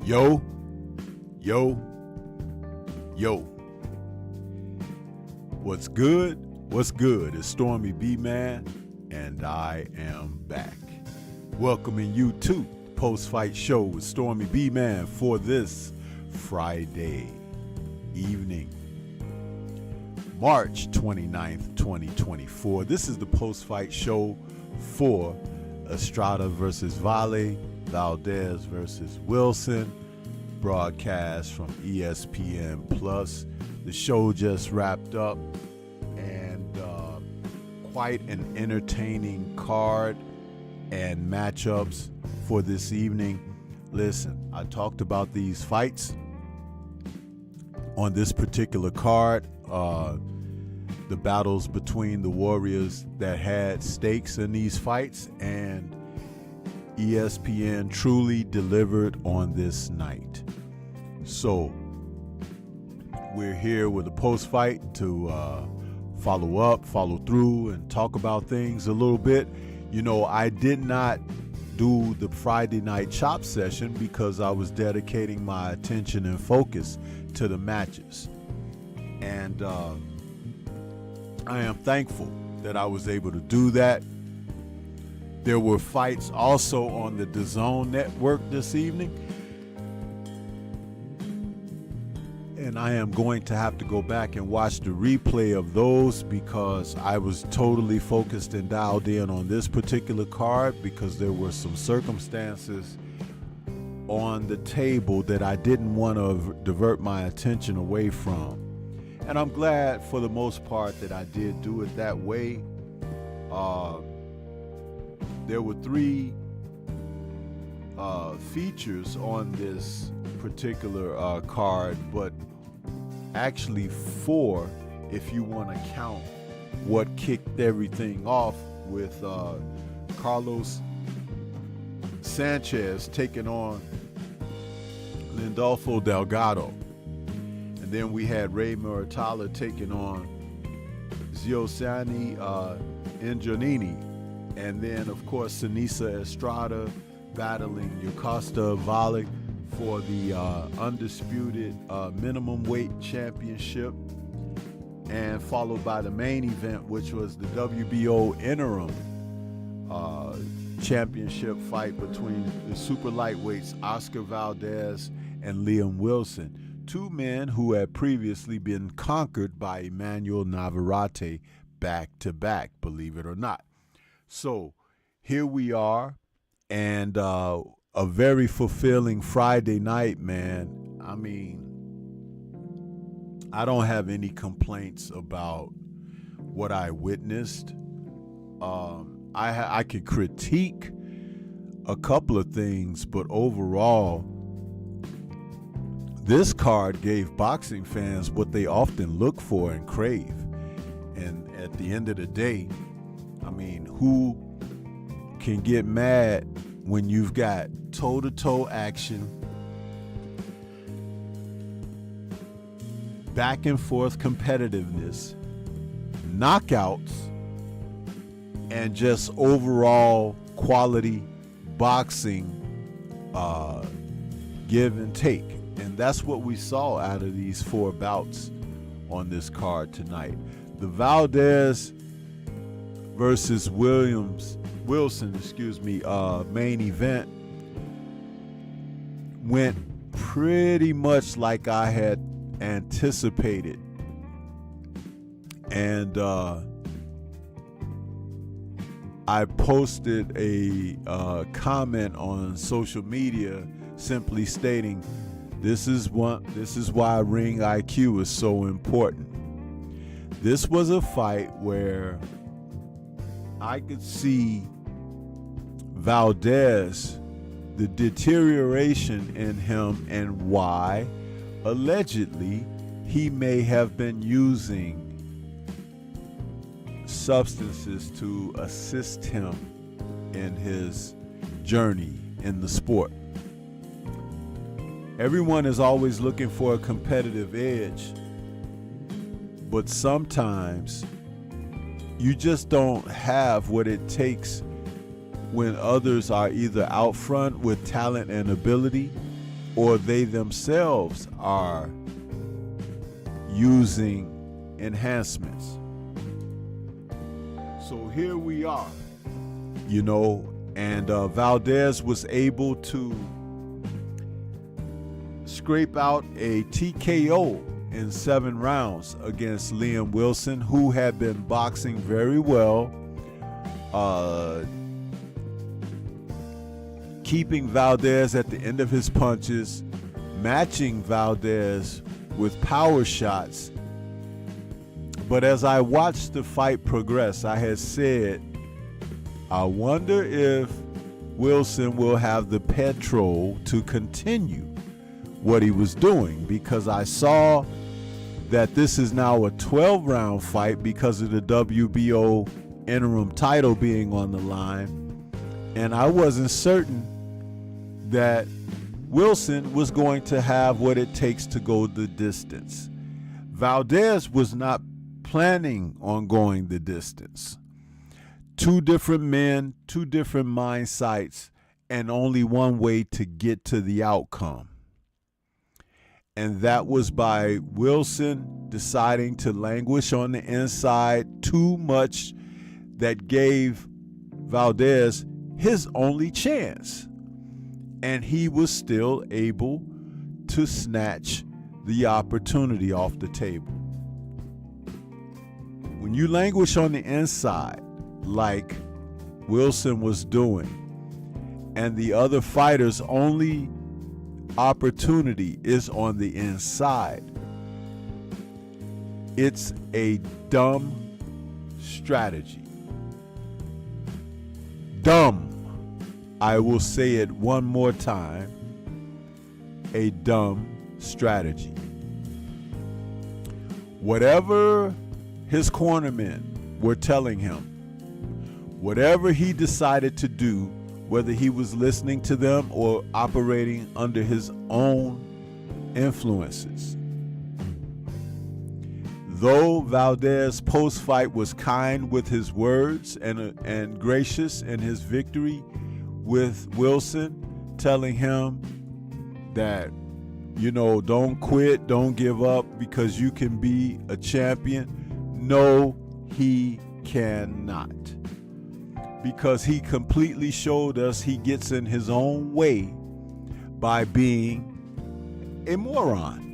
Yo, yo, yo. What's good? What's good? It's Stormybman, and I am back. Welcoming you to Post-Fight Show with Stormybman for this Friday evening, March 29th, 2024. This is the Post-Fight Show for Estrada versus Valle, Valdez versus Wilson, broadcast from ESPN Plus. The show just wrapped up, and quite an entertaining card and matchups for this evening. Listen, I talked about these fights on this particular card, the battles between the warriors that had stakes in these fights, and ESPN truly delivered on this night. So we're here with a post-fight to follow up, follow through, and talk about things a little bit. You know, I did not do the Friday night chop session because I was dedicating my attention and focus to the matches. And I am thankful that I was able to do that. There were fights also on the DAZN network this evening, and I am going to have to go back and watch the replay of those because I was totally focused and dialed in on this particular card because there were some circumstances on the table that I didn't want to divert my attention away from. And I'm glad for the most part that I did do it that way. There were three features on this particular card, but actually four if you want to count what kicked everything off with Carlos Sanchez taking on Lindolfo Delgado. And then we had Ray Muratalla taking on Giussani Ingianini. And then, of course, Sinisa Estrada battling Yocosta Valle for the undisputed minimum weight championship. And followed by the main event, which was the WBO interim championship fight between the super lightweights Oscar Valdez and Liam Wilson, two men who had previously been conquered by Emmanuel Navarrete back to back, believe it or not. So here we are, and a very fulfilling Friday night, man. I mean, I don't have any complaints about what I witnessed. I could critique a couple of things, but overall, this card gave boxing fans what they often look for and crave. And at the end of the day, I mean, who can get mad when you've got toe-to-toe action, back and forth competitiveness, knockouts, and just overall quality boxing give and take? And that's what we saw out of these 4 bouts on this card tonight. The Valdez versus Wilson, main event went pretty much like I had anticipated. And I posted a comment on social media simply stating, this is why ring IQ is so important. This was a fight where I could see Valdez, the deterioration in him, and why allegedly he may have been using substances to assist him in his journey in the sport. Everyone is always looking for a competitive edge, but sometimes you just don't have what it takes when others are either out front with talent and ability, or they themselves are using enhancements. So here we are, and Valdez was able to scrape out a TKO in 7 rounds against Liam Wilson, who had been boxing very well, keeping Valdez at the end of his punches, matching Valdez with power shots. But as I watched the fight progress, I had said, I wonder if Wilson will have the petrol to continue what he was doing, because I saw that this is now a 12-round fight because of the WBO interim title being on the line, and I wasn't certain that Wilson was going to have what it takes to go the distance. Valdez was not planning on going the distance. 2 different men, 2 different mind sights, and only one way to get to the outcome. And that was by Wilson deciding to languish on the inside too much, that gave Valdez his only chance. And he was still able to snatch the opportunity off the table. When you languish on the inside, like Wilson was doing, and the other fighter's only opportunity is on the inside, it's a dumb strategy. Dumb. I will say it one more time. A dumb strategy. Whatever his cornermen were telling him, whatever he decided to do, whether he was listening to them or operating under his own influences. Though Valdez post-fight was kind with his words and gracious in his victory with Wilson, telling him that, you know, don't quit, don't give up, because you can be a champion. No, he cannot. Because he completely showed us he gets in his own way by being a moron.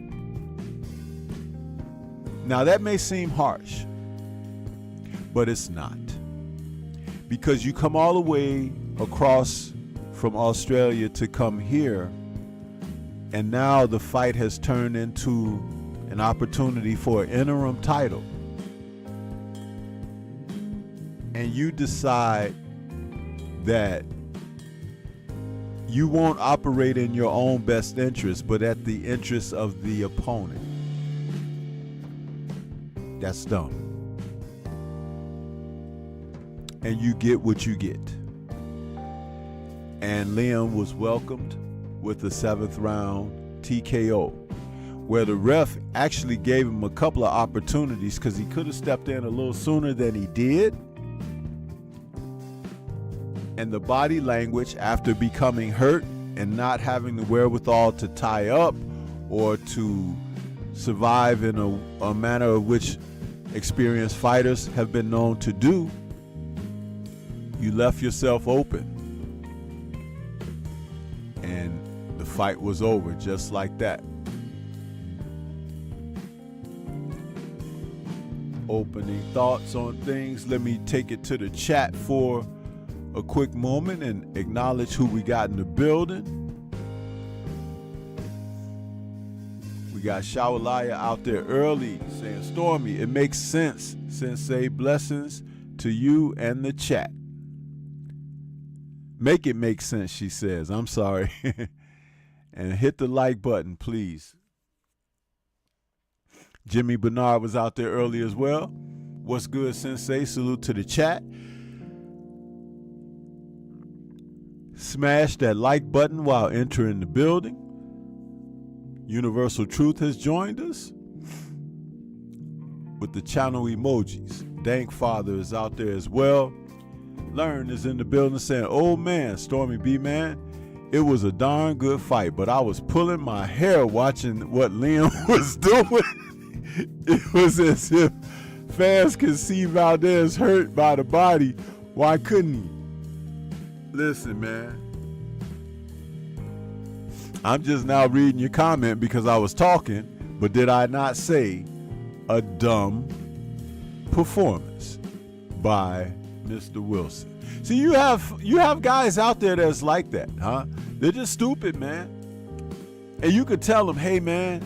Now that may seem harsh, but it's not. Because you come all the way across from Australia to come here, and now the fight has turned into an opportunity for an interim title. And you decide that you won't operate in your own best interest, but at the interest of the opponent. That's dumb. And you get what you get. And Liam was welcomed with the 7th round TKO, where the ref actually gave him a couple of opportunities because he could have stepped in a little sooner than he did. And the body language after becoming hurt and not having the wherewithal to tie up or to survive in a manner of which experienced fighters have been known to do, you left yourself open. And the fight was over just like that. Opening thoughts on things. Let me take it to the chat for a quick moment and acknowledge who we got in the building. We got Shawalaya out there early saying, Stormy, it makes sense. Sensei, blessings to you and the chat. Make it make sense, she says. I'm sorry. And hit the like button, please. Jimmy Bernard was out there early as well. What's good, Sensei? Salute to the chat. Smash that like button while entering the building. Universal Truth has joined us with the channel emojis. Dank Father is out there as well. Learn is in the building saying, oh man, Stormy B man, it was a darn good fight, but I was pulling my hair watching what Liam was doing. It was as if fans could see Valdez hurt by the body. Why couldn't he? Listen, man. I'm just now reading your comment because I was talking, but did I not say a dumb performance by Mr. Wilson? See, you have guys out there that's like that, huh? They're just stupid, man. And you could tell them, hey, man,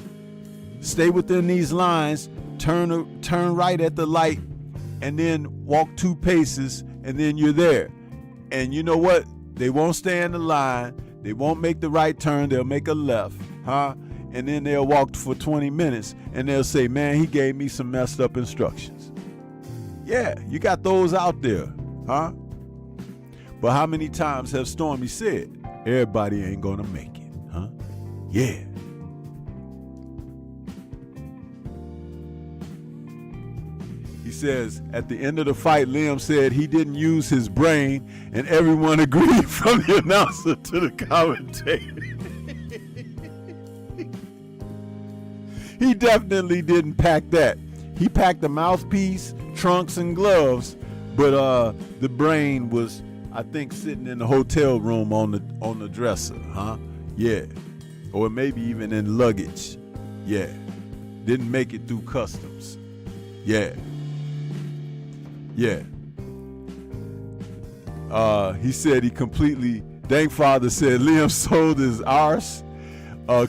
stay within these lines, turn right at the light, and then walk 2 paces, and then you're there. And you know what? They won't stay in the line. They won't make the right turn. They'll make a left, huh? And then they'll walk for 20 minutes, and they'll say, man, he gave me some messed up instructions. Yeah, you got those out there, huh? But how many times have Stormy said, everybody ain't gonna make it, huh? Yeah. He says, at the end of the fight, Liam said he didn't use his brain, and everyone agreed from the announcer to the commentator. He definitely didn't pack that. He packed the mouthpiece, trunks, and gloves, but the brain was, I think, sitting in the hotel room on the dresser, huh? Yeah. Or maybe even in luggage. Yeah. Didn't make it through customs. Yeah. Yeah. He said he completely, Dank Father said Liam sold his arse,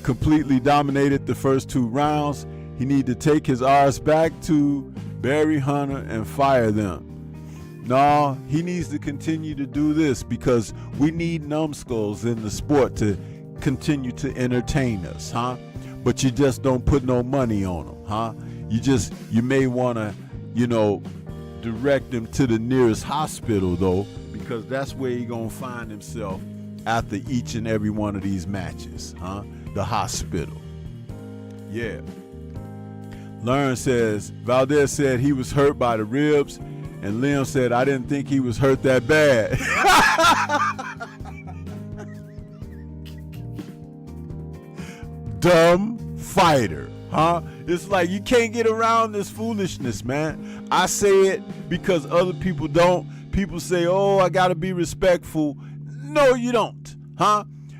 completely dominated the first 2 rounds. He need to take his arse back to Barry Hunter and fire them. No, he needs to continue to do this because we need numbskulls in the sport to continue to entertain us, huh? But you just don't put no money on them, huh? You may want to, direct him to the nearest hospital, though, because that's where he gonna find himself after each and every one of these matches, the hospital. Yeah. Learn says, Valdez said he was hurt by the ribs, and Liam said, I didn't think he was hurt that bad. Dumb fighter, It's like you can't get around this foolishness, man. I say it because other people don't. People say, oh, I gotta be respectful. No, you don't,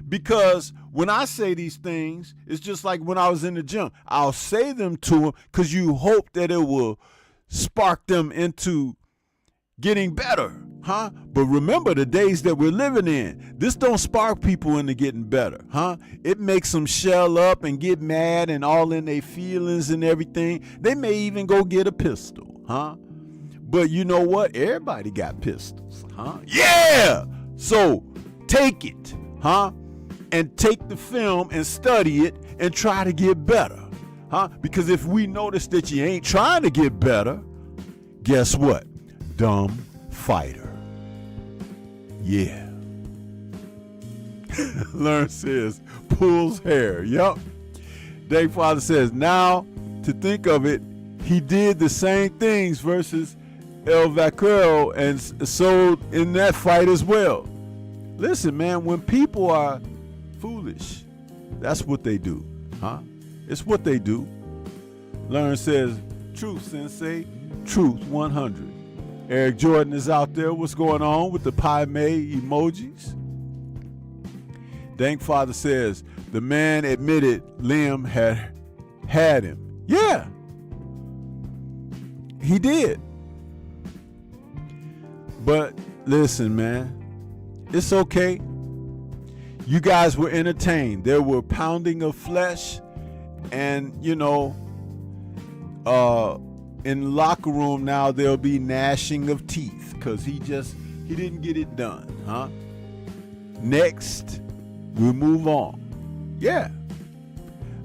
Because when I say these things, it's just like when I was in the gym. I'll say them to them because you hope that it will spark them into getting better, But remember the days that we're living in. This don't spark people into getting better, It makes them shell up and get mad and all in their feelings and everything. They may even go get a pistol, But you know what? Everybody got pistols, Yeah! So take it, and take the film and study it and try to get better, Because if we notice that you ain't trying to get better, guess what? Dumb fighter. Yeah. Learn says, pulls hair. Yup. Dave Father says, now to think of it, he did the same things versus El Vaquero and sold in that fight as well. Listen, man, when people are foolish, that's what they do, It's what they do. Learn says, truth, Sensei, truth 100. Eric Jordan is out there. What's going on with the Pi May emojis? Dank Father says, the man admitted Liam had him. Yeah, he did. But listen, man, it's okay. You guys were entertained. There were pounding of flesh and, in the locker room now there'll be gnashing of teeth because he didn't get it done, Next, we'll move on. Yeah.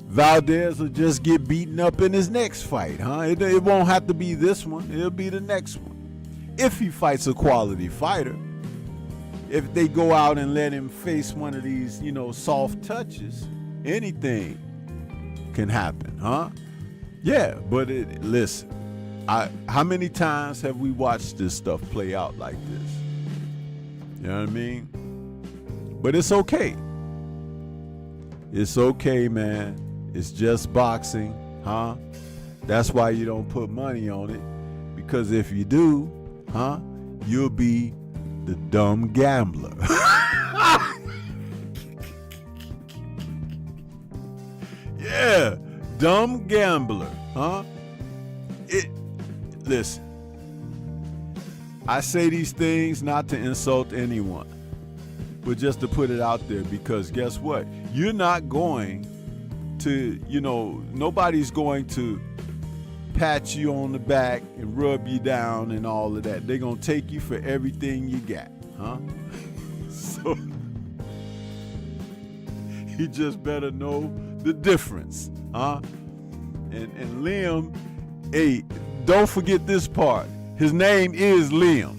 Valdez will just get beaten up in his next fight, It won't have to be this one. It'll be the next one. If he fights a quality fighter. If they go out and let him face one of these, soft touches, anything can happen, Yeah, but listen, how many times have we watched this stuff play out like this? You know what I mean? But it's okay. It's okay, man. It's just boxing, That's why you don't put money on it. Because if you do, you'll be the dumb gambler. Yeah, dumb gambler, Listen, I say these things not to insult anyone, but just to put it out there because guess what? You're not going to, nobody's going to pat you on the back and rub you down and all of that. They're going to take you for everything you got, So you just better know the difference, And Liam, hey, don't forget this part. His name is Liam,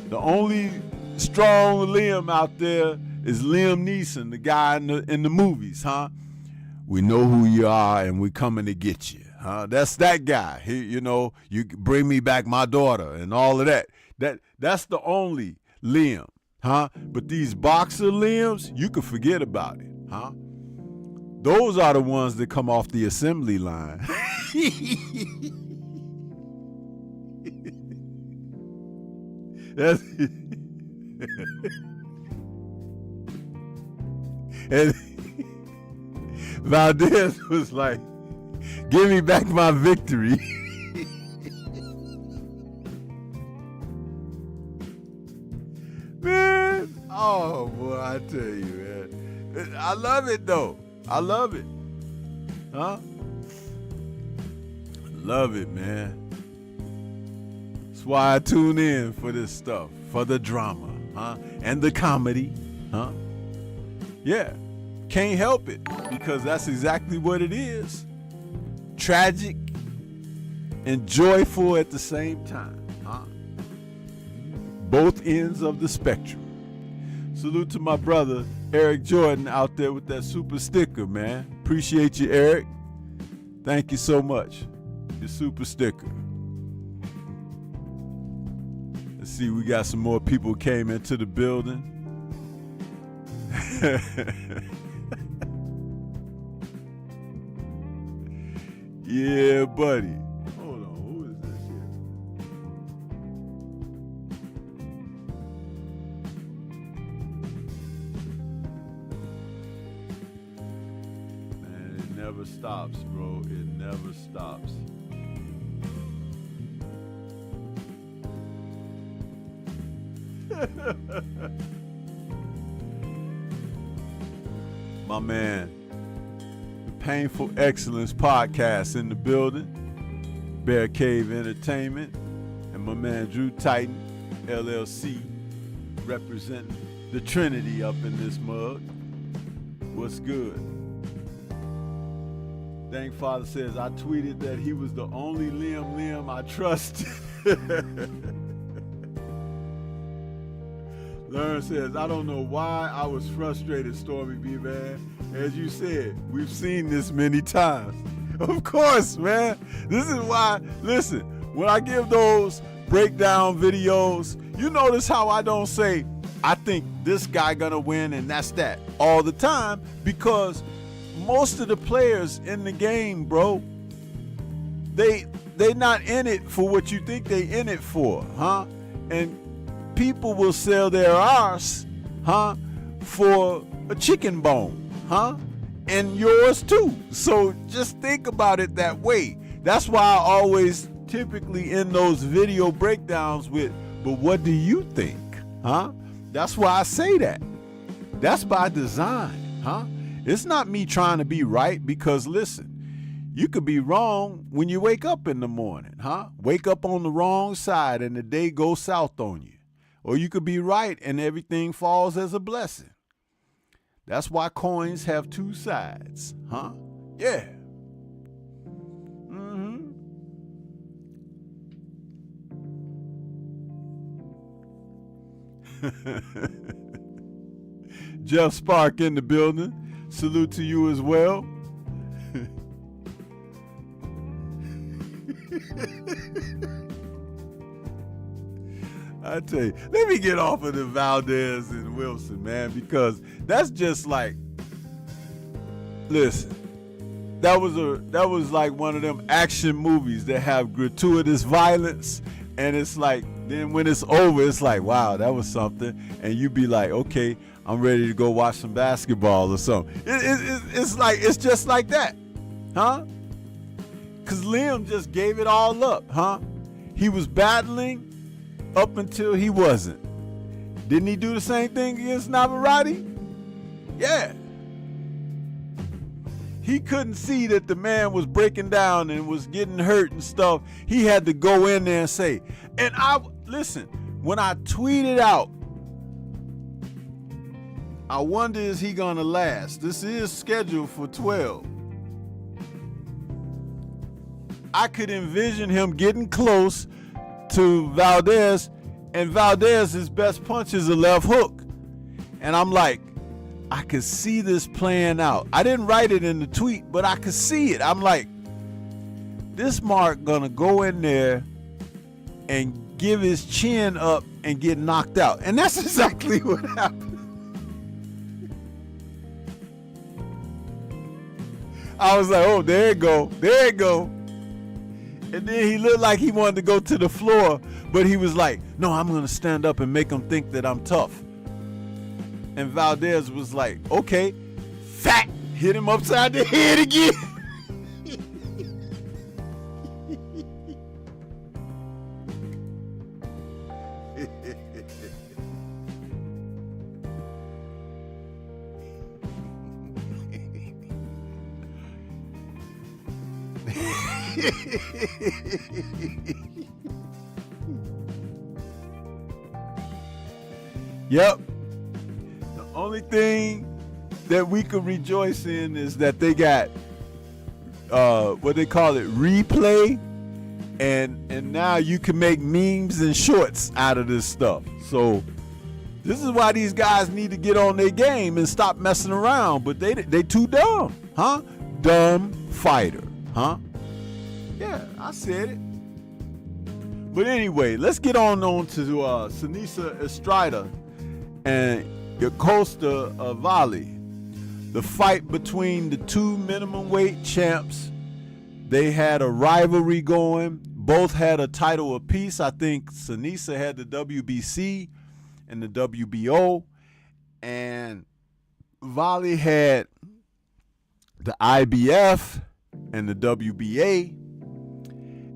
The only strong Liam out there is Liam Neeson, the guy in the movies, We know who you are and we're coming to get you. That's that guy. You bring me back my daughter and all of that. That's the only Liam, But these boxer Liams, you can forget about it, Those are the ones that come off the assembly line. That's and Valdez was like, give me back my victory. Man, oh boy, I tell you, man. I love it though. I love it. Love it, man. That's why I tune in for this stuff, for the drama, and the comedy, Yeah, can't help it because that's exactly what it is. Tragic and joyful at the same time. both ends of the spectrum. Salute to my brother Eric Jordan out there with that super sticker, man. Appreciate you, Eric. Thank you so much. Your super sticker. Let's see, we got some more people came into the building. Yeah, buddy. Hold on, who is this here? Man, it never stops, bro. It never stops. My man, the Painful Excellence podcast in the building, Bear Cave Entertainment, and my man Drew Titan, LLC, representing the Trinity up in this mug. What's good? Dang Father says, I tweeted that he was the only Liam I trusted. Learn says, I don't know why I was frustrated, Stormybman. As you said, we've seen this many times. Of course, man. This is why, listen, when I give those breakdown videos, you notice how I don't say, I think this guy gonna win and that's that all the time, because most of the players in the game, bro, they not in it for what you think they in it for, huh? And people will sell their arse, huh, for a chicken bone, huh? And yours too. So just think about it that way. That's why I always typically end those video breakdowns with, but what do you think, huh? That's why I say that. That's by design, huh? It's not me trying to be right, because listen, you could be wrong when you wake up in the morning, huh? Wake up on the wrong side and the day goes south on you. Or you could be right and everything falls as a blessing. That's why coins have two sides, huh? Yeah. Mm-hmm. Jeff Spark in the building. Salute to you as well. I tell you, let me get off of the Valdez and Wilson, man, because that's just like, listen, that was like one of them action movies that have gratuitous violence, and it's like, then when it's over, it's like, wow, that was something, and you be like, okay, I'm ready to go watch some basketball or something. It's like, it's just like that, huh? Because Liam just gave it all up, huh? He was battling up until he wasn't. Didn't he do the same thing against Navarrete? Yeah. He couldn't see that the man was breaking down and was getting hurt and stuff. He had to go in there and say, and listen, when I tweeted out, I wonder, is he gonna last? This is scheduled for 12. I could envision him getting close to Valdez, and Valdez's best punch is a left hook. And I'm like, I could see this playing out. I didn't write it in the tweet, but I could see it. I'm like, this Mark gonna go in there and give his chin up and get knocked out. And that's exactly what happened. I was like, oh, there it go. There it go. And then he looked like he wanted to go to the floor, but he was like, no, I'm going to stand up and make him think that I'm tough. And Valdez was like, okay, fat, hit him upside the head again. Yep. The only thing that we could rejoice in is that they got what they call it, replay, And now you can make memes and shorts out of this stuff. So this is why these guys need to get on their game and stop messing around. But they too dumb, huh? Dumb fighter, huh? Yeah, I said it. But anyway, let's get on to Seniesa Estrada and Costa Valle. The fight between the two minimum weight champs. They had a rivalry going. Both had a title apiece. I think Seniesa had the WBC and the WBO, and Valle had the IBF and the WBA.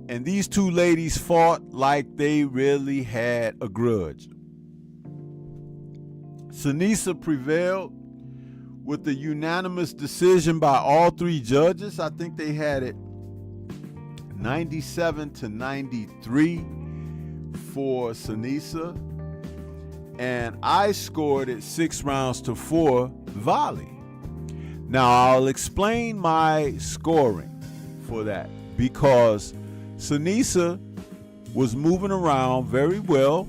And these two ladies fought like they really had a grudge. Seniesa prevailed with a unanimous decision by all three judges. I think they had it 97-93 for Seniesa, and I scored it 6-4 Valle. Now I'll explain my scoring for that, because Seniesa was moving around very well,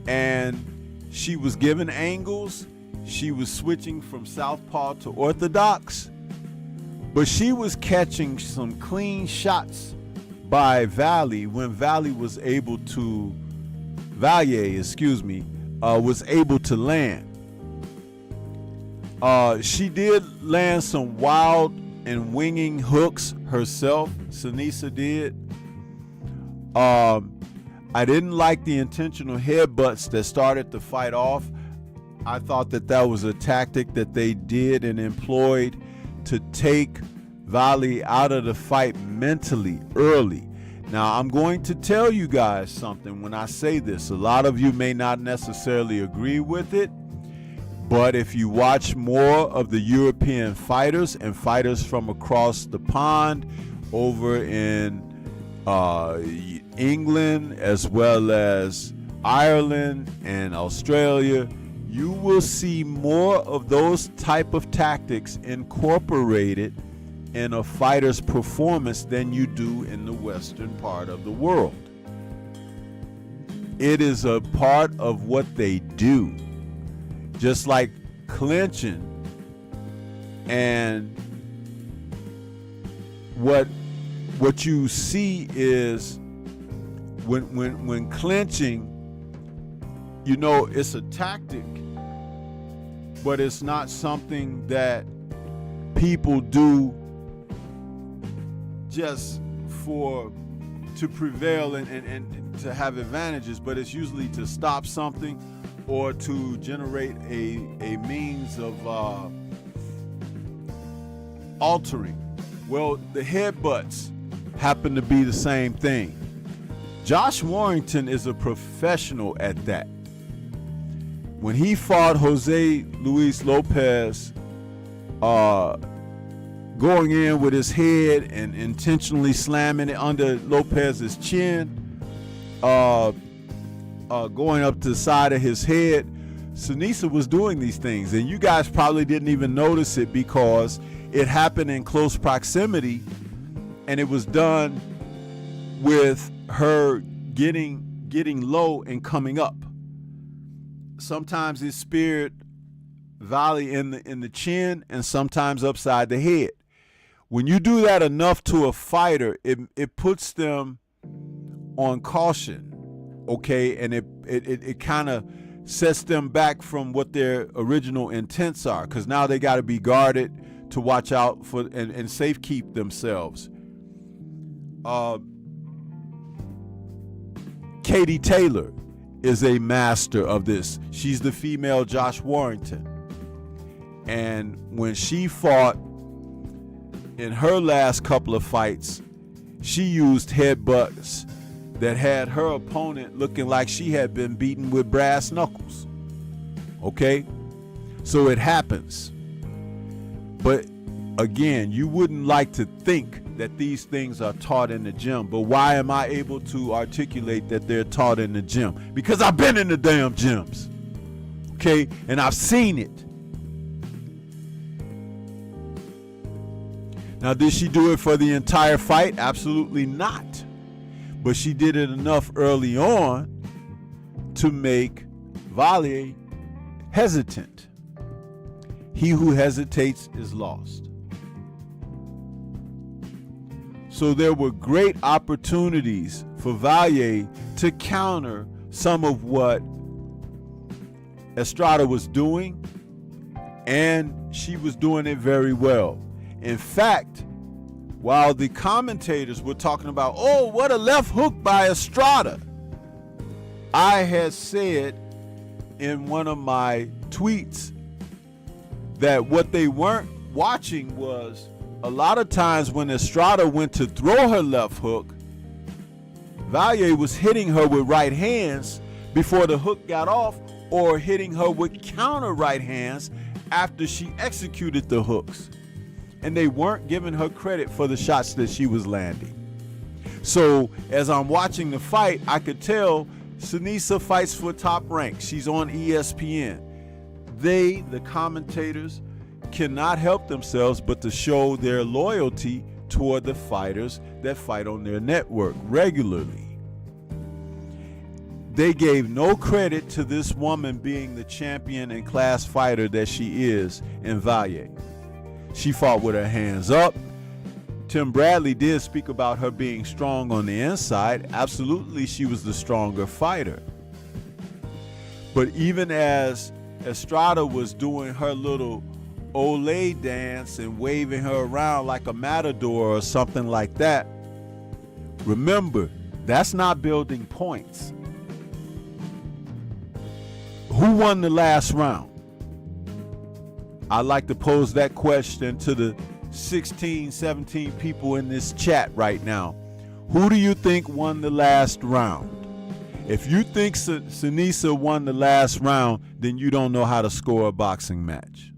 and she was given angles. She was switching from southpaw to orthodox, but she was catching some clean shots by Valle when Valle was able to land. She did land some wild and winging hooks herself. Seniesa did. I didn't like the intentional headbutts that started the fight off. I thought that was a tactic that they did and employed to take Valle out of the fight mentally early. Now, I'm going to tell you guys something when I say this. A lot of you may not necessarily agree with it, but if you watch more of the European fighters and fighters from across the pond over in England as well as Ireland and Australia, you will see more of those type of tactics incorporated in a fighter's performance than you do in the Western part of the world. It is a part of what they do. Just like clinching, and what you see is when clinching, you know, it's a tactic, but it's not something that people do just to prevail and to have advantages, but it's usually to stop something or to generate a means of altering. Well, the headbutts happen to be the same thing. Josh Warrington is a professional at that. When he fought Jose Luis Lopez, going in with his head and intentionally slamming it under Lopez's chin, going up to the side of his head, Seniesa was doing these things, and you guys probably didn't even notice it because it happened in close proximity, and it was done with her getting low and coming up. Sometimes it speared Valle in the chin, and sometimes upside the head. When you do that enough to a fighter, it puts them on caution, okay, and it kind of sets them back from what their original intents are, because now they got to be guarded to watch out for and safe keep themselves. Katie Taylor is a master of this. She's the female Josh Warrington, and when she fought in her last couple of fights, she used headbutts that had her opponent looking like she had been beaten with brass knuckles. Okay? So it happens. But again, you wouldn't like to think that these things are taught in the gym. But why am I able to articulate that they're taught in the gym? Because I've been in the damn gyms. Okay? And I've seen it. Now, did she do it for the entire fight? Absolutely not. But she did it enough early on to make Valle hesitant. He who hesitates is lost. So there were great opportunities for Valle to counter some of what Estrada was doing, and she was doing it very well. In fact, while the commentators were talking about, oh, what a left hook by Estrada, I had said in one of my tweets that what they weren't watching was a lot of times when Estrada went to throw her left hook, Valle was hitting her with right hands before the hook got off, or hitting her with counter right hands after she executed the hooks. And they weren't giving her credit for the shots that she was landing. So as I'm watching the fight, I could tell Seniesa fights for top rank. She's on ESPN. They, the commentators, cannot help themselves but to show their loyalty toward the fighters that fight on their network regularly. They gave no credit to this woman being the champion and class fighter that she is in Valle. She fought with her hands up. Tim Bradley did speak about her being strong on the inside. Absolutely, she was the stronger fighter. But even as Estrada was doing her little Olay dance and waving her around like a matador or something like that, remember, that's not building points. Who won the last round? I'd like to pose that question to the 16, 17 people in this chat right now. Who do you think won the last round? If you think Seniesa won the last round, then you don't know how to score a boxing match.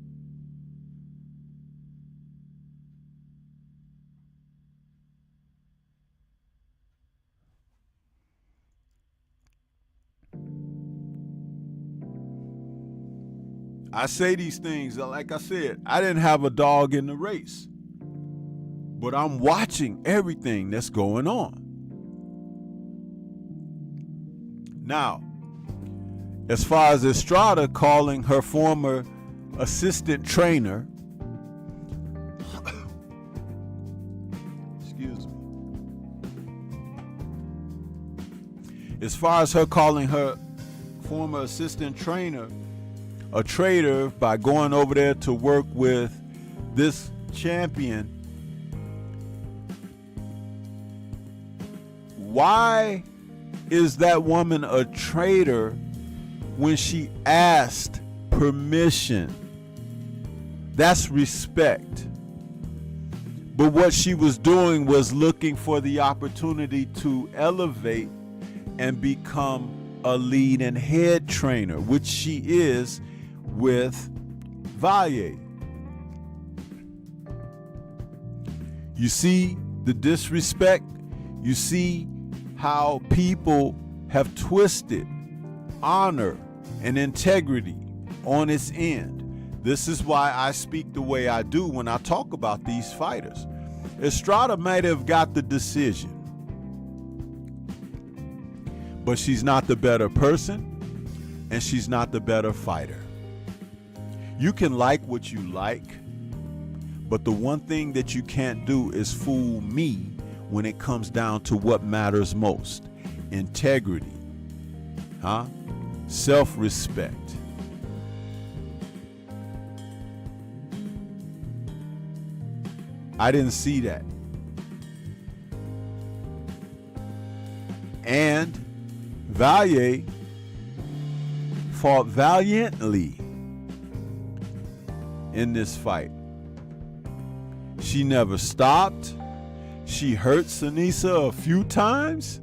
I say these things, like I said, I didn't have a dog in the race, but I'm watching everything that's going on. Now, as far as Estrada calling her former assistant trainer, excuse me, as far as her calling her former assistant trainer a traitor by going over there to work with this champion, why is that woman a traitor when she asked permission? That's respect. But what she was doing was looking for the opportunity to elevate and become a lead and head trainer, which she is with Valle. You see the disrespect? You see how people have twisted honor and integrity on its end. This is why I speak the way I do when I talk about these fighters. Estrada might have got the decision, but she's not the better person and she's not the better fighter. You can like what you like, but the one thing that you can't do is fool me when it comes down to what matters most. Integrity, self-respect. I didn't see that. And Valle fought valiantly in this fight. She never stopped. She hurt Seniesa a few times.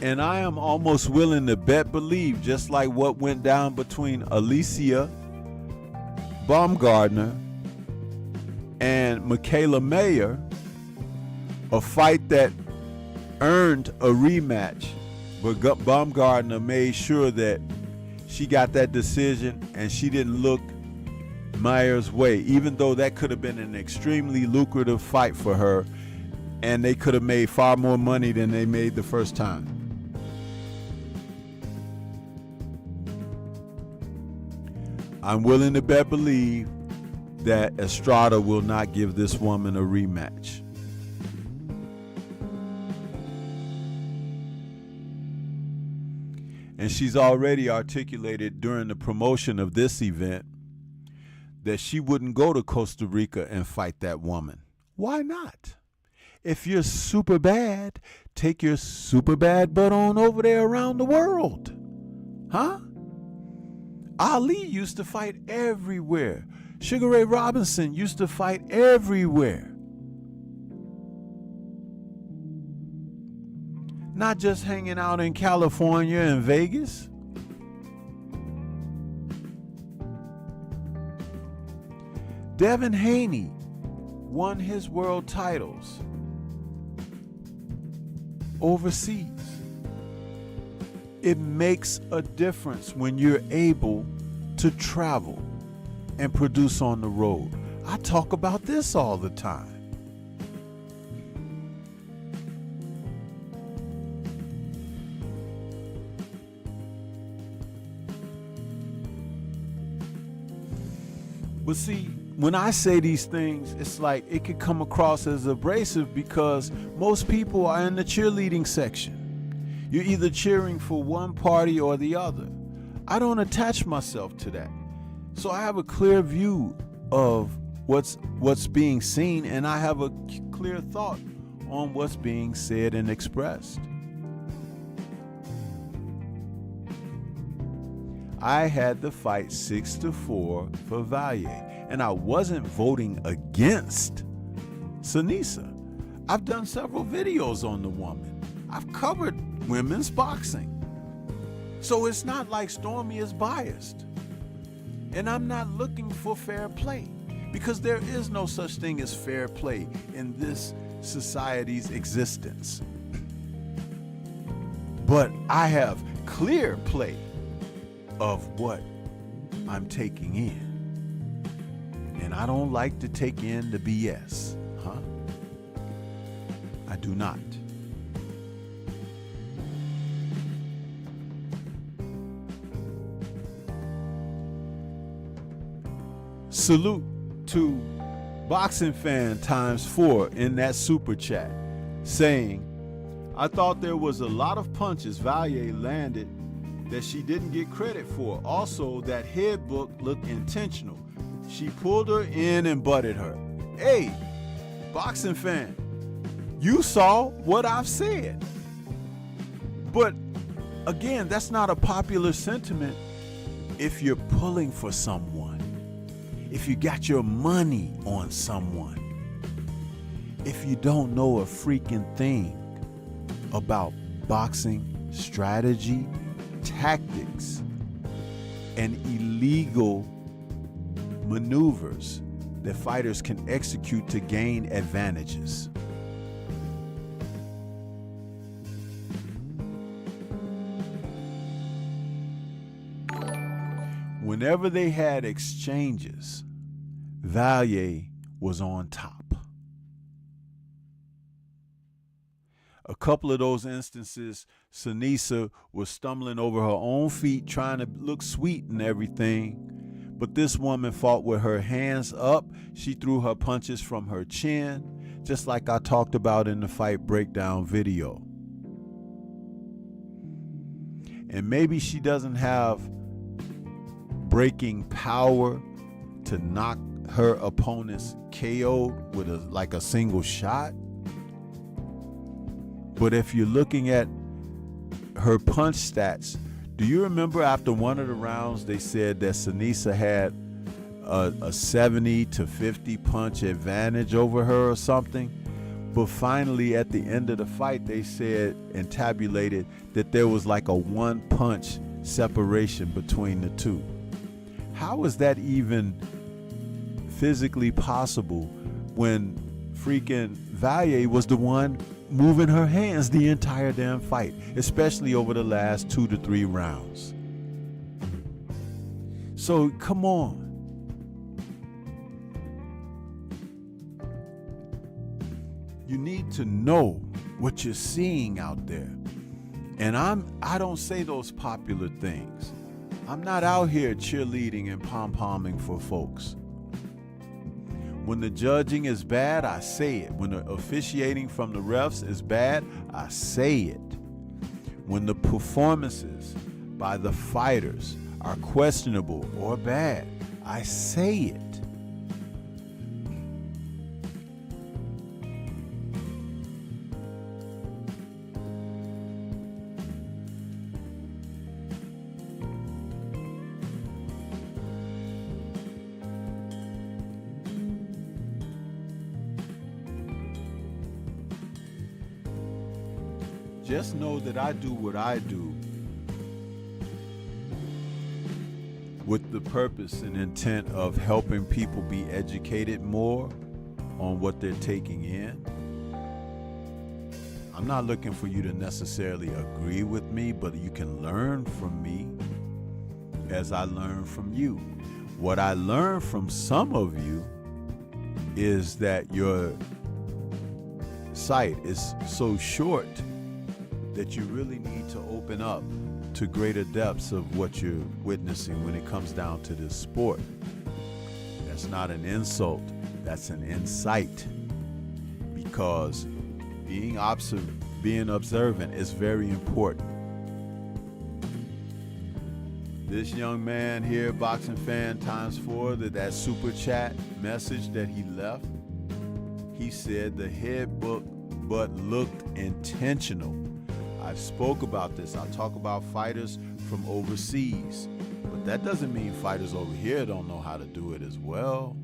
And I am almost willing to believe, just like what went down between Alicia Baumgardner and Michaela Mayer, a fight that earned a rematch, but Baumgardner made sure that she got that decision and she didn't look Myers' way, even though that could have been an extremely lucrative fight for her, and they could have made far more money than they made the first time. I'm willing to believe that Estrada will not give this woman a rematch. And she's already articulated during the promotion of this event that she wouldn't go to Costa Rica and fight that woman. Why not? If you're super bad, take your super bad butt on over there around the world. Huh? Ali used to fight everywhere. Sugar Ray Robinson used to fight everywhere. Not just hanging out in California and Vegas. Devin Haney won his world titles overseas. It makes a difference when you're able to travel and produce on the road. I talk about this all the time. But see, when I say these things, it's like it could come across as abrasive because most people are in the cheerleading section. You're either cheering for one party or the other. I don't attach myself to that. So I have a clear view of what's being seen, and I have a clear thought on what's being said and expressed. I had the fight 6-4 for Valle, and I wasn't voting against Sinisa. I've done several videos on the woman. I've covered women's boxing. So it's not like Stormy is biased. And I'm not looking for fair play, because there is no such thing as fair play in this society's existence. But I have clear play of what I'm taking in. And I don't like to take in the BS, huh? I do not. Salute to Boxing Fan ×4 in that super chat, saying, I thought there was a lot of punches Valle landed that she didn't get credit for. Also, that head book looked intentional. She pulled her in and butted her. Hey, Boxing Fan, you saw what I've said. But again, that's not a popular sentiment if you're pulling for someone, if you got your money on someone, if you don't know a freaking thing about boxing strategy, tactics, and illegal maneuvers that fighters can execute to gain advantages. Whenever they had exchanges, Valle was on top. A couple of those instances, Sinisa was stumbling over her own feet, trying to look sweet and everything. But this woman fought with her hands up. She threw her punches from her chin, just like I talked about in the fight breakdown video. And maybe she doesn't have breaking power to knock her opponents KO with like a single shot. But if you're looking at her punch stats, do you remember after one of the rounds they said that Sinisa had a 70 to 50 punch advantage over her or something? But finally at the end of the fight they said and tabulated that there was like a 1 punch separation between the two. How is that even physically possible when freaking Valle was the one moving her hands the entire damn fight, especially over the last 2 to 3 rounds? So come on. You need to know what you're seeing out there. And I don't say those popular things. I'm not out here cheerleading and pom-pomming for folks. When the judging is bad, I say it. When the officiating from the refs is bad, I say it. When the performances by the fighters are questionable or bad, I say it. Just know that I do what I do with the purpose and intent of helping people be educated more on what they're taking in. I'm not looking for you to necessarily agree with me, but you can learn from me as I learn from you. What I learned from some of you is that your sight is so short that you really need to open up to greater depths of what you're witnessing when it comes down to this sport. That's not an insult, that's an insight, because being observant is very important. This young man here, Boxing Fan ×4, that super chat message that he left, he said the headbutt looked intentional. I've spoke about this. I talk about fighters from overseas, but that doesn't mean fighters over here don't know how to do it as well.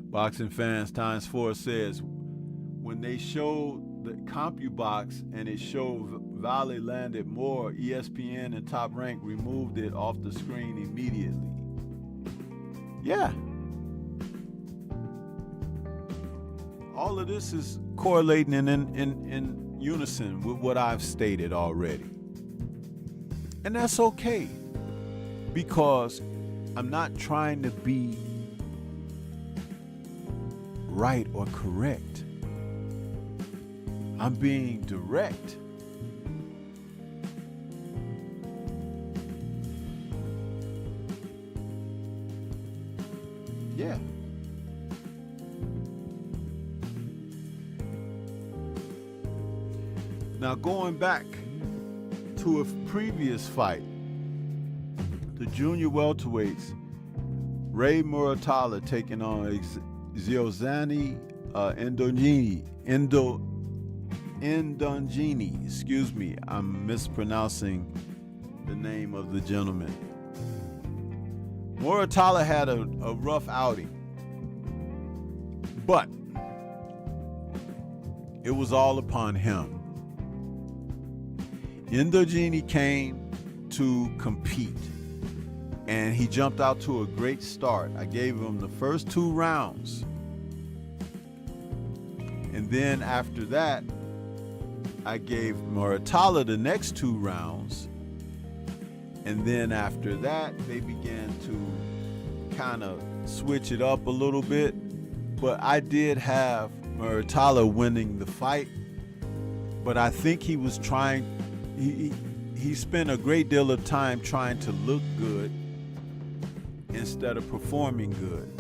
Boxing Fans ×4 says, when they showed the CompuBox and it showed Valle landed more, ESPN and Top Rank removed it off the screen immediately. Yeah. All of this is correlating in unison with what I've stated already. And that's okay, because I'm not trying to be right or correct. I'm being direct. Yeah. Now going back to a previous fight, the junior welterweights, Ray Muratalla taking on Ziozani Indongini, excuse me, I'm mispronouncing the name of the gentleman. Muratalla had a rough outing, but it was all upon him. Indongini came to compete, and he jumped out to a great start. I gave him the first 2 rounds, and then after that, I gave Muratalla the next 2 rounds, and then after that they began to kind of switch it up a little bit, but I did have Muratalla winning the fight. But I think he was trying, he spent a great deal of time trying to look good instead of performing good.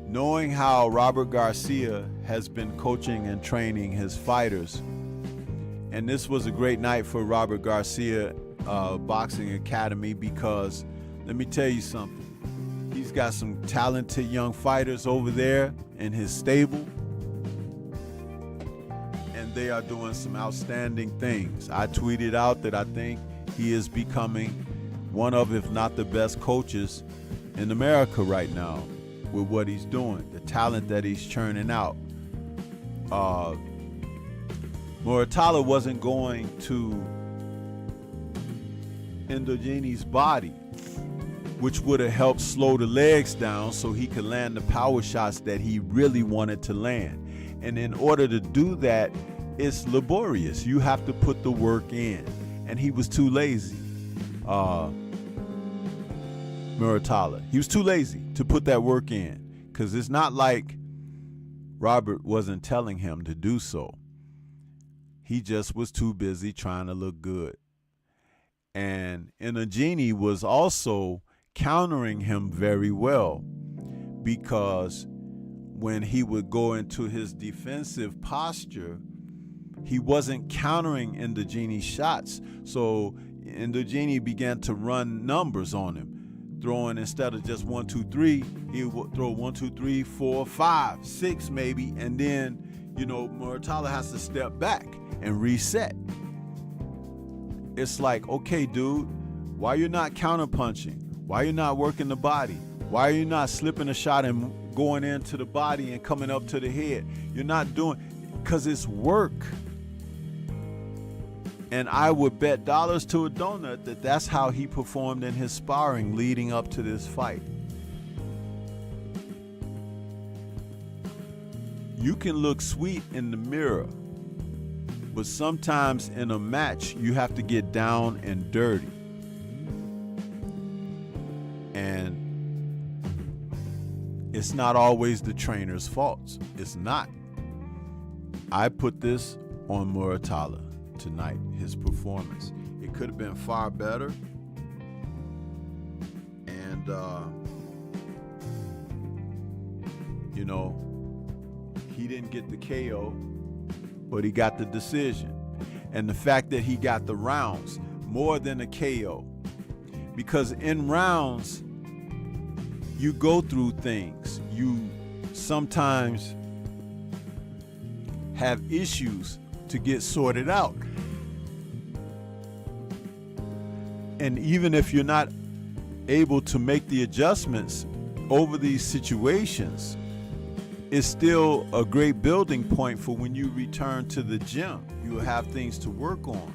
Knowing how Robert Garcia has been coaching and training his fighters, and this was a great night for Robert Garcia Boxing Academy, because let me tell you something, he's got some talented young fighters over there in his stable, and they are doing some outstanding things. I tweeted out that I think he is becoming one of, if not the best coaches in America right now with what he's doing, the talent that he's churning out. Muratalla wasn't going to Indongini's body. which would have helped slow the legs down so he could land the power shots that he really wanted to land. And in order to do that, it's laborious. You have to put the work in. And he was too lazy. Muratalla. He was too lazy to put that work in, because it's not like Robert wasn't telling him to do so. He just was too busy trying to look good. And Inagini was also countering him very well, because when he would go into his defensive posture, he wasn't countering Inagini's shots. So Inagini began to run numbers on him, throwing, instead of just 1, 2, 3, he would throw 1, 2, 3, 4, 5, 6 maybe, and then, you know, Muratalla has to step back and reset. It's like, okay, dude, why you not counterpunching? Why you not working the body? Why are you not slipping a shot and going into the body and coming up to the head? You're not doing, because it's work. And I would bet dollars to a donut that that's how he performed in his sparring leading up to this fight. You can look sweet in the mirror, but sometimes in a match, you have to get down and dirty. And it's not always the trainer's fault. It's not. I put this on Muratalla tonight, his performance. It could have been far better. And, you know, he didn't get the KO, but he got the decision. And the fact that he got the rounds more than a KO, because in rounds, you go through things. You sometimes have issues to get sorted out. And even if you're not able to make the adjustments over these situations, it's still a great building point for when you return to the gym. You will have things to work on.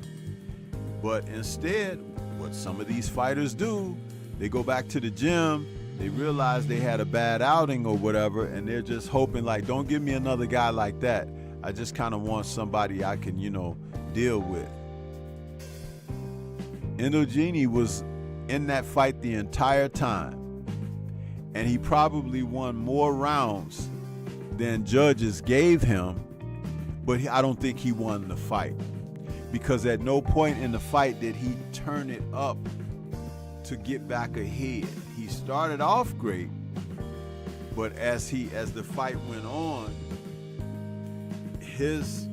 But instead, what some of these fighters do, they go back to the gym, they realize they had a bad outing or whatever, and they're just hoping, like, don't give me another guy like that. I just kind of want somebody I can, you know, deal with. Inagini was in that fight the entire time, and he probably won more rounds than judges gave him, but I don't think he won the fight, because at no point in the fight did he turn it up to get back ahead. He started off great, but as the fight went on, his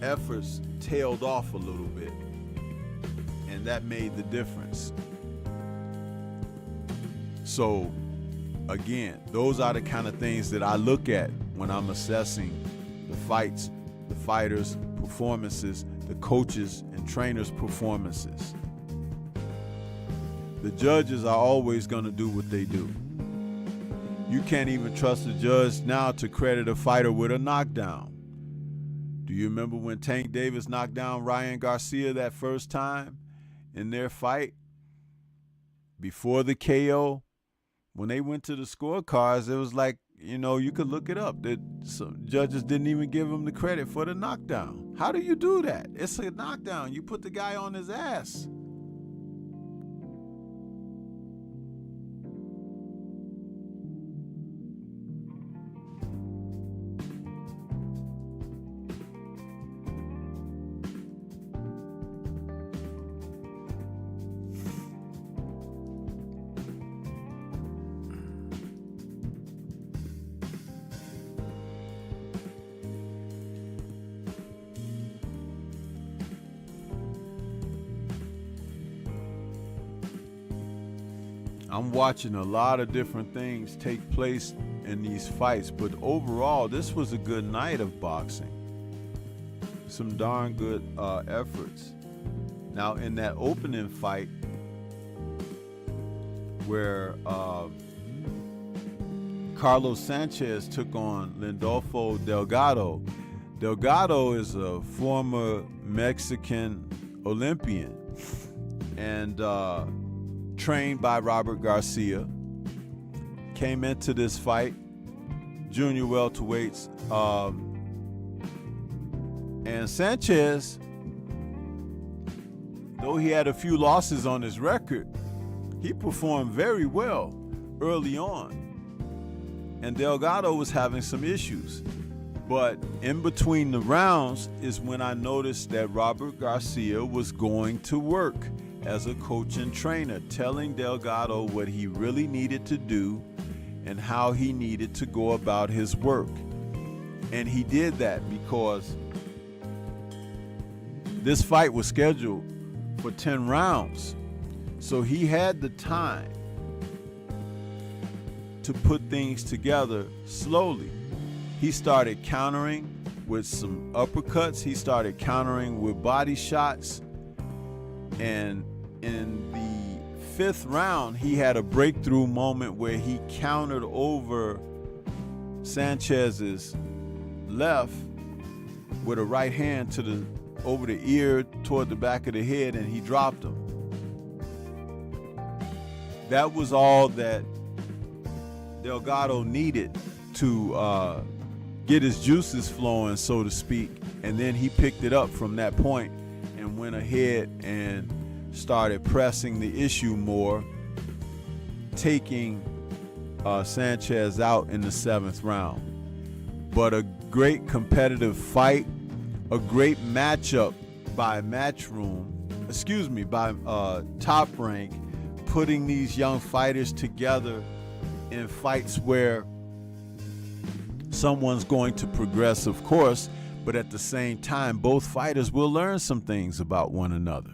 efforts tailed off a little bit, and that made the difference. So again, those are the kind of things that I look at when I'm assessing the fights, the fighters' performances, the coaches and trainers' performances. The judges are always going to do what they do. You can't even trust a judge now to credit a fighter with a knockdown. Do you remember when Tank Davis knocked down Ryan Garcia that first time in their fight? Before the KO, when they went to the scorecards, it was like, you know, you could look it up, that some judges didn't even give him the credit for the knockdown. How do you do that? It's a knockdown. You put the guy on his ass. I'm watching a lot of different things take place in these fights, but overall, this was a good night of boxing. Some darn good efforts. Now, in that opening fight, where Carlos Sanchez took on Lindolfo Delgado. Delgado is a former Mexican Olympian, and trained by Robert Garcia, came into this fight, junior welterweights, and Sanchez, though he had a few losses on his record, he performed very well early on. And Delgado was having some issues. But in between the rounds is when I noticed that Robert Garcia was going to work as a coach and trainer, telling Delgado what he really needed to do and how he needed to go about his work. And he did that because this fight was scheduled for 10 rounds. So he had the time to put things together slowly. He started countering with some uppercuts. He started countering with body shots. And in the 5th round, he had a breakthrough moment where he countered over Sanchez's left with a right hand to over the ear toward the back of the head, and he dropped him. That was all that Delgado needed to get his juices flowing, so to speak, and then he picked it up from that point and went ahead and started pressing the issue more, taking Sanchez out in the 7th round. But a great competitive fight, a great matchup by Top Rank, putting these young fighters together in fights where someone's going to progress, of course, but at the same time, both fighters will learn some things about one another.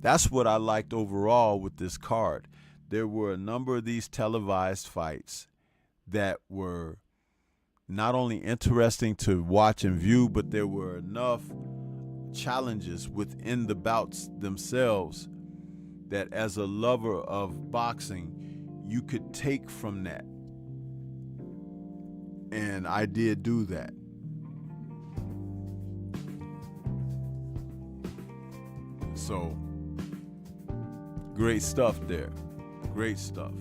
That's what I liked overall with this card. There were a number of these televised fights that were not only interesting to watch and view, but there were enough challenges within the bouts themselves that as a lover of boxing, you could take from that. And I did do that. So, great stuff there. Great stuff.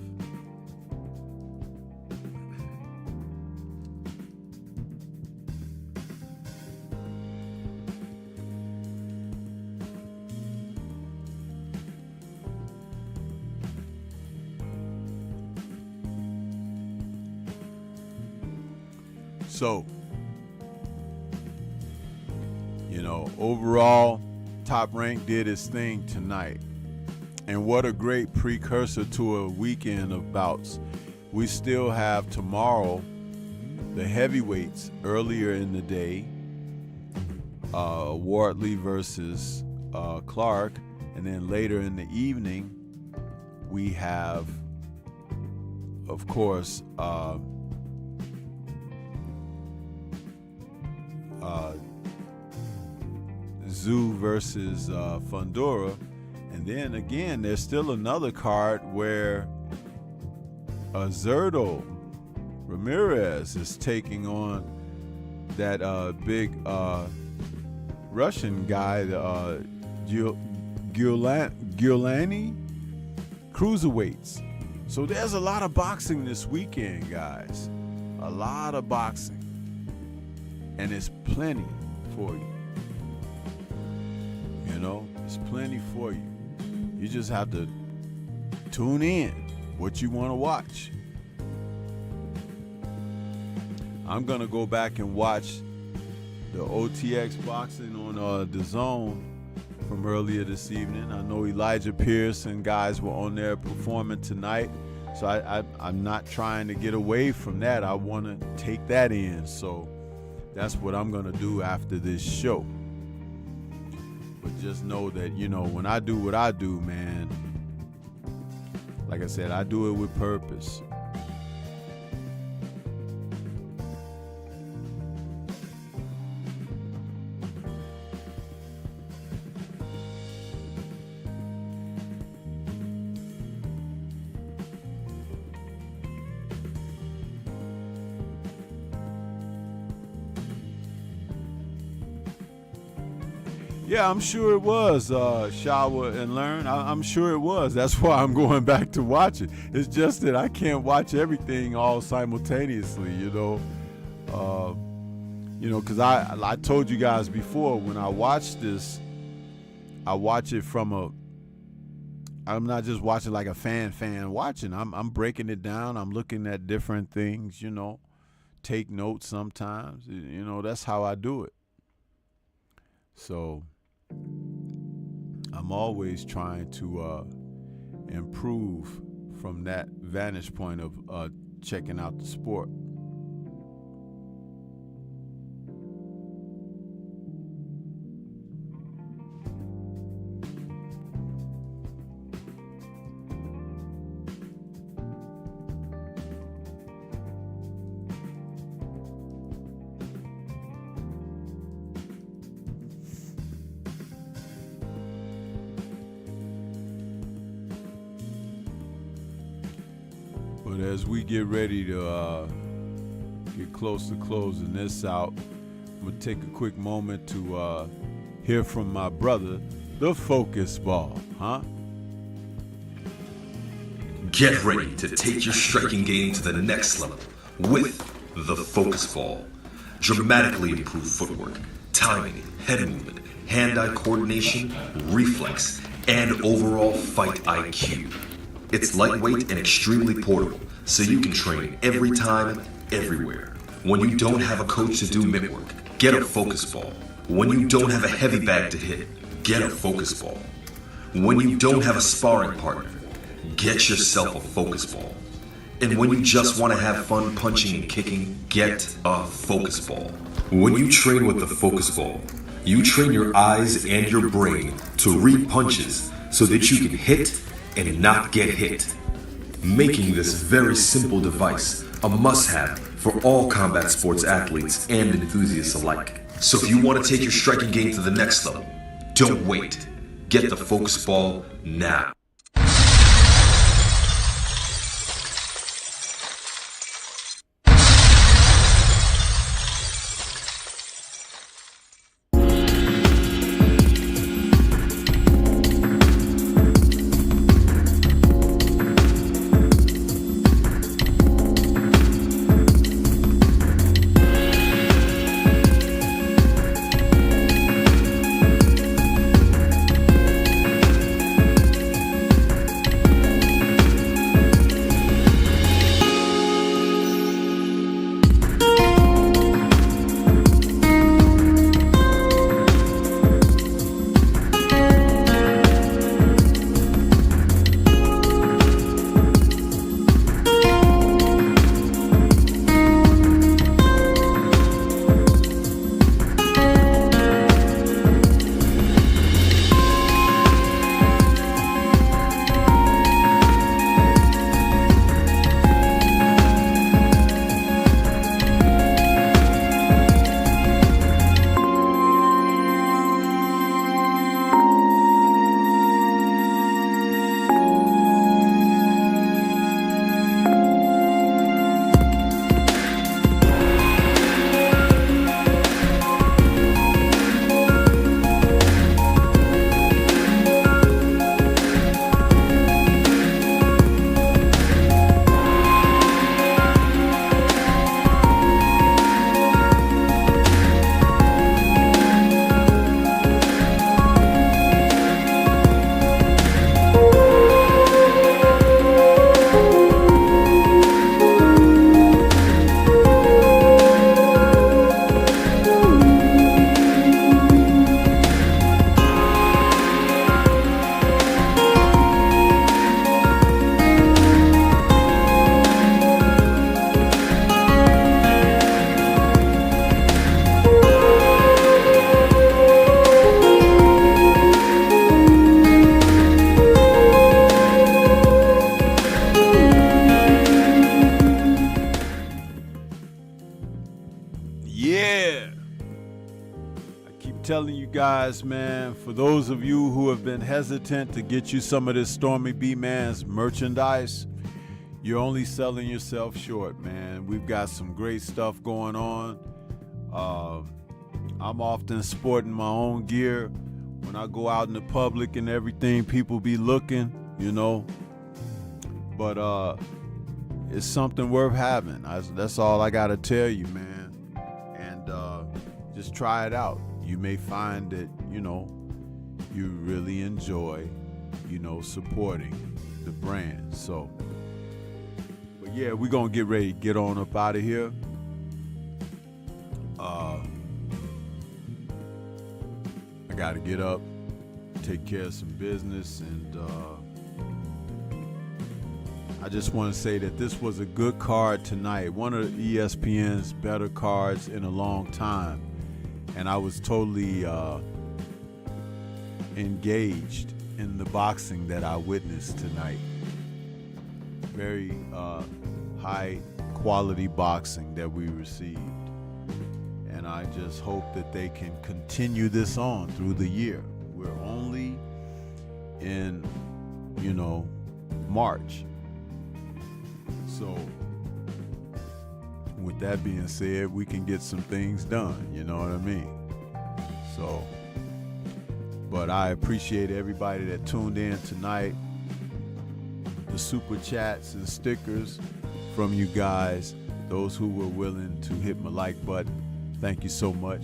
So, overall, Top Rank did its thing tonight. And what a great precursor to a weekend of bouts. We still have tomorrow the heavyweights earlier in the day, Wardley versus Clark. And then later in the evening, we have, of course, Zoo versus Fundora. And then again, there's still another card where Zerto Ramirez is taking on that big Russian guy, Giulani, cruiserweights. So there's a lot of boxing this weekend, guys. A lot of boxing. And it's plenty for you. It's plenty for you. You just have to tune in what you want to watch. I'm going to go back and watch the OTX boxing on the Zone from earlier this evening. I know Elijah Pierce and guys were on there performing tonight. So I'm not trying to get away from that. I want to take that in. So that's what I'm going to do after this show. But just know that, when I do what I do, man, like I said, I do it with purpose. Yeah, I'm sure it was Shower and Learn. I'm sure it was. That's why I'm going back to watch it. It's just that I can't watch everything all simultaneously, because I told you guys before, when I watch this, I watch it I'm not just watching like a fan watching. I'm breaking it down. I'm looking at different things, take notes sometimes. That's how I do it. So I'm always trying to improve from that vantage point of checking out the sport. But as we get ready to get close to closing this out, I'm going to take a quick moment to hear from my brother, the Focus Ball, huh? Get ready to take your striking game to the next level with the Focus Ball. Dramatically improved footwork, timing, head movement, hand-eye coordination, reflex, and overall fight IQ. It's lightweight and extremely portable, so you can train every time, everywhere. When you don't have a coach to do mitt work, get a Focus Ball. When you don't have a heavy bag to hit, get a Focus Ball. When you don't have a sparring partner, get yourself a Focus Ball. And when you just want to have fun punching and kicking, get a Focus Ball. When you train with the Focus Ball, you train your eyes and your brain to read punches so that you can hit and not get hit, making this very simple device a must-have for all combat sports athletes and enthusiasts alike. So if you want to take your striking game to the next level, don't wait. Get the Focus Ball now. telling you guys, man, for those of you who have been hesitant to get you some of this Stormybman's merchandise, you're only selling yourself short, man. We've got some great stuff going on. I'm often sporting my own gear, when I go out in the public and everything, people be looking, you know. But it's something worth having. That's all I gotta tell you, man. And just try it out. You may find that, you know, you really enjoy, you know, supporting the brand. So, but yeah, we're gonna get ready to get on up out of here. I gotta get up, take care of some business, and I just want to say that this was a good card tonight. One of ESPN's better cards in a long time. And I was totally engaged in the boxing that I witnessed tonight. Very high quality boxing that we received. And I just hope that they can continue this on through the year. We're only in, you know, March. So with that being said, we can get some things done, you know what I mean? So, but I appreciate everybody that tuned in tonight. The super chats and stickers from you guys, those who were willing to hit my like button. Thank you so much.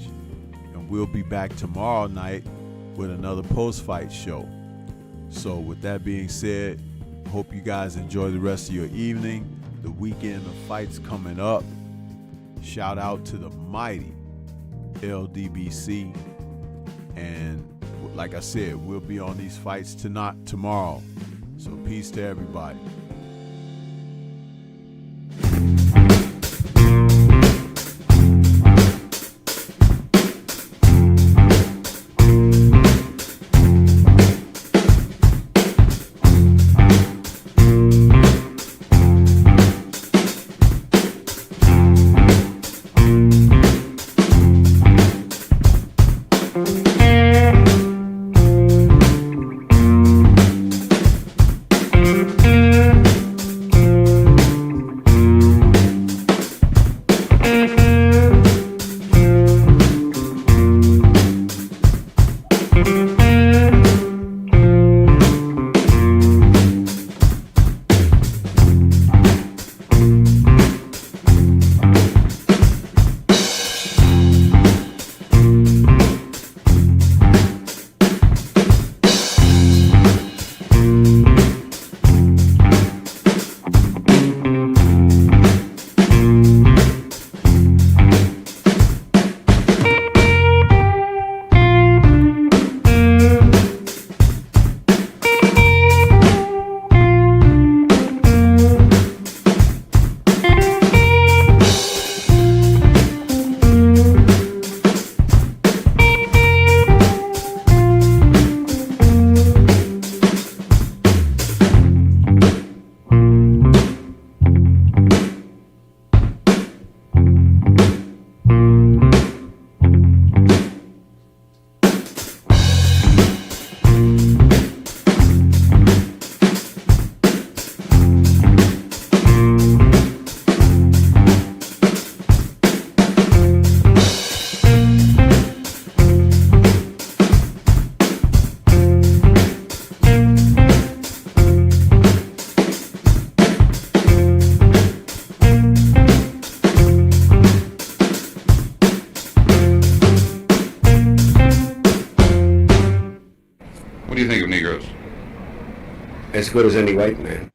And we'll be back tomorrow night with another post-fight show. So with that being said, hope you guys enjoy the rest of your evening. The weekend of fights coming up. Shout out to the mighty LDBC. And like I said, we'll be on these fights tomorrow. So peace to everybody. As good as any white man.